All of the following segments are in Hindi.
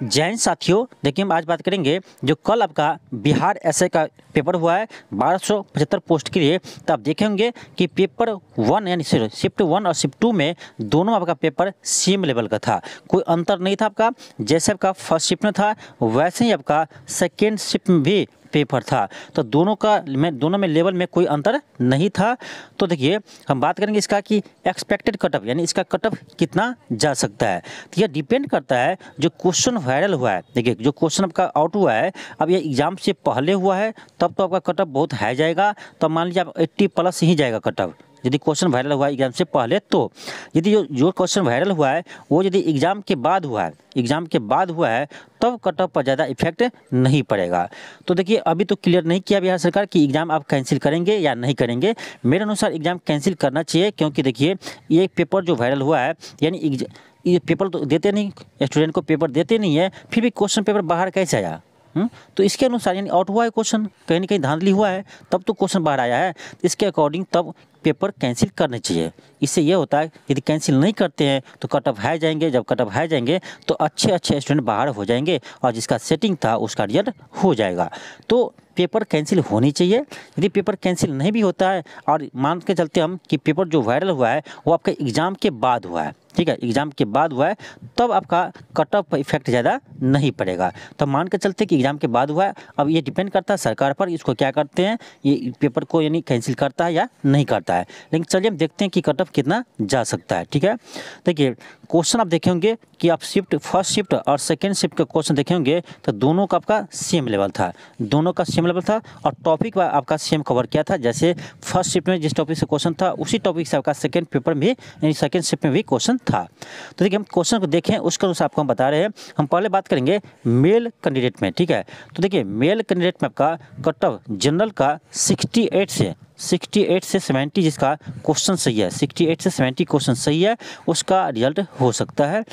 जय हिंद साथियों, देखिए हम आज बात करेंगे जो कल आपका बिहार एसआई का पेपर हुआ है 1275 पोस्ट के लिए। तो आप देखे होंगे कि पेपर 1 यानी शिफ्ट 1 और शिफ्ट 2 में दोनों आपका पेपर सेम लेवल का था, कोई अंतर नहीं था। आपका जैसे आपका फर्स्ट शिफ्ट में था वैसे ही आपका सेकेंड शिफ्ट में भी पेपर था, तो दोनों में लेवल में कोई अंतर नहीं था। तो देखिए हम बात करेंगे इसका कि एक्सपेक्टेड कटअप यानी इसका कटअप कितना जा सकता है। तो यह डिपेंड करता है जो क्वेश्चन वायरल हुआ है। देखिए जो क्वेश्चन आपका आउट हुआ है, अब ये एग्जाम से पहले हुआ है तब तो आपका कटअप बहुत हाई जाएगा, तो मान लीजिए आप 80 प्लस ही जाएगा कटअप यदि क्वेश्चन वायरल हुआ है एग्जाम से पहले। तो यदि जो क्वेश्चन वायरल हुआ है वो यदि एग्जाम के बाद हुआ है तब कटअप पर ज़्यादा इफेक्ट नहीं पड़ेगा। तो देखिए अभी तो क्लियर नहीं किया बिहार सरकार कि एग्ज़ाम आप कैंसिल करेंगे या नहीं करेंगे। मेरे अनुसार एग्ज़ाम कैंसिल करना चाहिए, क्योंकि देखिए ये पेपर जो वायरल हुआ है यानी ये पेपर तो देते नहीं, स्टूडेंट को पेपर देते नहीं है, फिर भी क्वेश्चन पेपर बाहर कैसे आया? तो इसके अनुसार यानी आउट हुआ है क्वेश्चन, कहीं ना कहीं धांधली हुआ है तब तो क्वेश्चन बाहर आया है। इसके अकॉर्डिंग तब पेपर कैंसिल करने चाहिए। इससे ये होता है यदि कैंसिल नहीं करते हैं तो कटअप हाई जाएंगे, जब कटअप हाई जाएंगे तो अच्छे स्टूडेंट बाहर हो जाएंगे और जिसका सेटिंग था उसका रिजल्ट हो जाएगा। तो पेपर कैंसिल होनी चाहिए। यदि पेपर कैंसिल नहीं भी होता है और मान के चलते हम कि पेपर जो वायरल हुआ है वो आपका एग्ज़ाम के बाद हुआ है, ठीक है, एग्ज़ाम के बाद हुआ है, तब आपका कटअप पर इफेक्ट ज़्यादा नहीं पड़ेगा। तो मान के चलते कि एग्ज़ाम के बाद हुआ है, अब ये डिपेंड करता है सरकार पर, इसको क्या करते हैं, ये पेपर को यानी कैंसिल करता है या नहीं करता है। लेकिन चलिए हम देखते हैं कि कटअप कितना जा सकता है। ठीक है, देखिए क्वेश्चन आप देखे होंगे कि आप फर्स्ट शिफ्ट और सेकेंड शिफ्ट का क्वेश्चन देखे होंगे तो दोनों का आपका सेम लेवल था, और टॉपिक आपका सेम कवर किया था। जैसे फर्स्ट शिफ्ट में जिस टॉपिक से क्वेश्चन था उसी टॉपिक से आपका सेकेंड पेपर में यानी सेकेंड शिफ्ट में भी क्वेश्चन था। तो देखिए हम क्वेश्चन को देखें उसके अनुसार आपको हम बता रहे हैं। हम पहले बात करेंगे मेल कैंडिडेट में, ठीक है। तो देखिए मेल कैंडिडेट में आपका कटअप जनरल का 68 से 70 जिसका क्वेश्चन सही है, 68 से 70 क्वेश्चन सही है उसका रिजल्ट हो सकता है।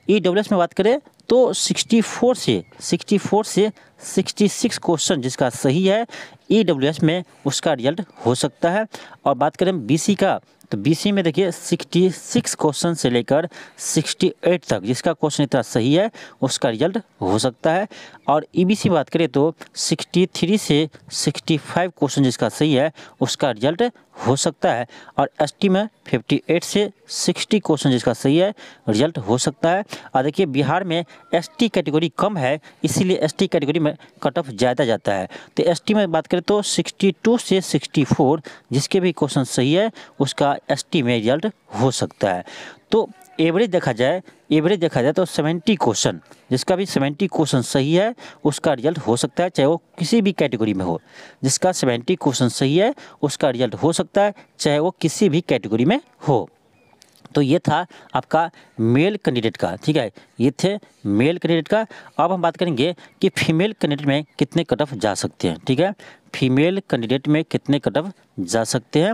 ईडब्ल्यूएस में बात करें तो 64 से 66 क्वेश्चन जिसका सही है ईडब्ल्यूएस में उसका रिजल्ट हो सकता है। और बात करें बीसी का तो बीसी में देखिए 66 क्वेश्चन से लेकर 68 तक जिसका क्वेश्चन इतना सही है उसका रिजल्ट हो सकता है। और ईबीसी बात करें तो 63 से 65 क्वेश्चन जिसका सही है उसका रिजल्ट हो सकता है। और एसटी में 58 से 60 क्वेश्चन जिसका सही है रिजल्ट हो सकता है। और देखिए बिहार में एसटी कैटेगरी कम है, इसीलिए एसटी कैटेगरी में कटअप ज़्यादा जाता है। तो एसटी में बात करें तो 62 से 64 जिसके भी क्वेश्चन सही है उसका एसटी में रिजल्ट हो सकता है। तो एवरेज देखा जाए तो 70 क्वेश्चन जिसका भी 70 क्वेश्चन सही है उसका रिजल्ट हो सकता है, चाहे वो किसी भी कैटेगरी में हो। जिसका 70 क्वेश्चन सही है उसका रिजल्ट हो सकता है चाहे वो किसी भी कैटेगरी में हो। तो ये था आपका मेल कैंडिडेट का, ठीक है, ये थे मेल कैंडिडेट का। अब हम बात करेंगे कि फीमेल कैंडिडेट में कितने कटअप जा सकते हैं, ठीक है, फीमेल कैंडिडेट में कितने कटअप जा सकते हैं।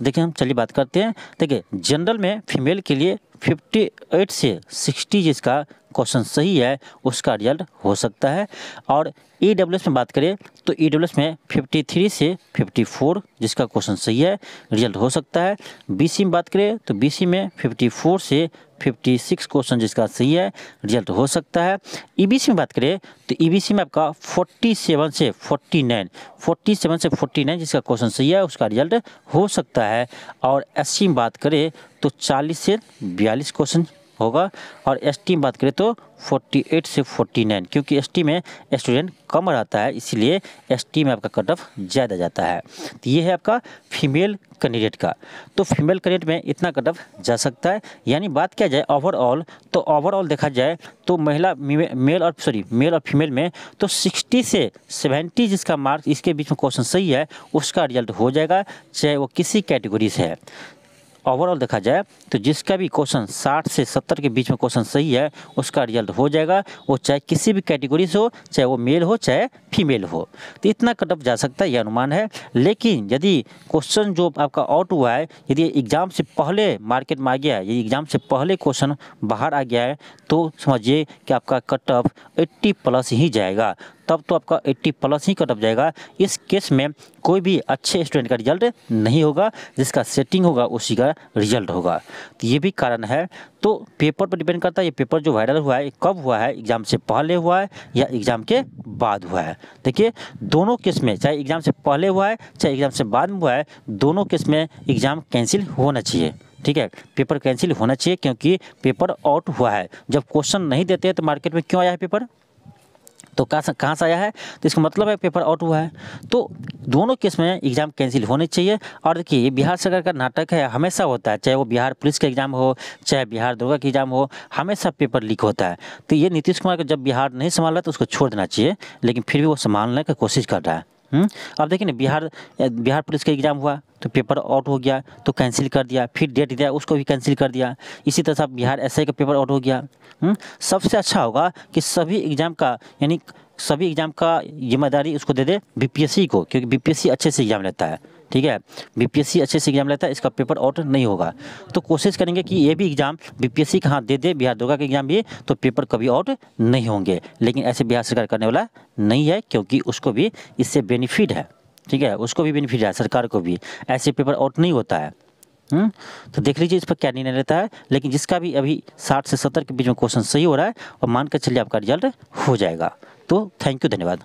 देखिए हम चलिए बात करते हैं। देखिए जनरल में फीमेल के लिए 58 से 60 जिसका क्वेश्चन सही है उसका रिजल्ट हो सकता है। और ईडब्ल्यूएस में बात करें तो ईडब्ल्यूएस में 53 से 54 जिसका क्वेश्चन सही है रिजल्ट हो सकता है। बीसी में बात करें तो बीसी में 54 से 56 क्वेश्चन जिसका सही है रिजल्ट हो सकता है। ईबीसी में बात करें तो ईबीसी में आपका 47 से 49 जिसका क्वेश्चन सही है उसका रिजल्ट हो सकता है। और एससी में बात करें तो 40 से 42 क्वेश्चन होगा। और एसटी में बात करें तो 48 से 49, क्योंकि एसटी में स्टूडेंट कम रहता है इसीलिए एसटी में आपका कटअप ज़्यादा जाता है। तो ये है आपका फीमेल कैंडिडेट का। तो फीमेल कैंडिडेट में इतना कटअप जा सकता है। यानी बात किया जाए ओवरऑल तो ओवरऑल देखा जाए तो मेल और फीमेल में तो 60 से 70 जिसका मार्क्स इसके बीच में क्वेश्चन सही है उसका रिजल्ट हो जाएगा, चाहे वो किसी कैटेगरी से है। ओवरऑल देखा जाए तो जिसका भी क्वेश्चन 60 से 70 के बीच में क्वेश्चन सही है उसका रिजल्ट हो जाएगा, वो चाहे किसी भी कैटेगरी से हो, चाहे वो मेल हो चाहे फीमेल हो। तो इतना कटअप जा सकता है यह अनुमान है। लेकिन यदि क्वेश्चन जो आपका आउट हुआ है यदि एग्ज़ाम से पहले मार्केट में आ गया है, यदि एग्ज़ाम से पहले क्वेश्चन बाहर आ गया है तो समझिए कि आपका कटअप 80 प्लस ही जाएगा, तब तो आपका 80 प्लस ही कटअप जाएगा। इस केस में कोई भी अच्छे स्टूडेंट का रिजल्ट नहीं होगा, जिसका सेटिंग होगा उसी का रिजल्ट होगा। तो ये भी कारण है। तो पेपर पर डिपेंड करता है ये पेपर जो वायरल हुआ है कब हुआ है, एग्ज़ाम से पहले हुआ है या एग्ज़ाम के बाद हुआ है। देखिए दोनों केस में, चाहे एग्ज़ाम से पहले हुआ है चाहे एग्ज़ाम से बाद में हुआ है, दोनों केस में एग्ज़ाम कैंसिल होना चाहिए। ठीक है, पेपर कैंसिल होना चाहिए क्योंकि पेपर आउट हुआ है। जब क्वेश्चन नहीं देते हैं तो मार्केट में क्यों आया है पेपर, तो कहाँ से आया है, तो इसका मतलब है पेपर आउट हुआ है। तो दोनों केस में एग्ज़ाम कैंसिल होने चाहिए। और देखिए ये बिहार सरकार का नाटक है, हमेशा होता है, चाहे वो बिहार पुलिस का एग्ज़ाम हो चाहे बिहार दरोगा का एग्ज़ाम हो, हमेशा पेपर लीक होता है। तो ये नीतीश कुमार को जब बिहार नहीं संभाल रहा तो उसको छोड़ देना चाहिए, लेकिन फिर भी वो संभालने की कोशिश कर रहा है। अब देखिए ना बिहार पुलिस का एग्ज़ाम हुआ तो पेपर आउट हो गया तो कैंसिल कर दिया, फिर डेट दिया उसको भी कैंसिल कर दिया। इसी तरह से बिहार एसआई का पेपर आउट हो गया। सबसे अच्छा होगा कि सभी एग्ज़ाम का जिम्मेदारी उसको दे दे बीपीएससी को, क्योंकि बीपीएससी अच्छे से एग्ज़ाम लेता है। ठीक है, बीपीएससी अच्छे से एग्ज़ाम लेता है, इसका पेपर आउट नहीं होगा। तो कोशिश करेंगे कि ये भी एग्ज़ाम बीपीएससी का हाथ दे दे, बिहार दरोगा का एग्ज़ाम भी, तो पेपर कभी आउट नहीं होंगे। लेकिन ऐसे बिहार सरकार करने वाला नहीं है, क्योंकि उसको भी इससे बेनिफिट है। ठीक है, उसको भी बेनिफिट है, सरकार को भी, ऐसे पेपर आउट नहीं होता है। तो देख लीजिए इस पर क्या निर्णय लेता है। लेकिन जिसका भी अभी 60 से 70 के बीच में क्वेश्चन सही हो रहा है और मान कर चलिए आपका रिजल्ट हो जाएगा। तो थैंक यू, धन्यवाद।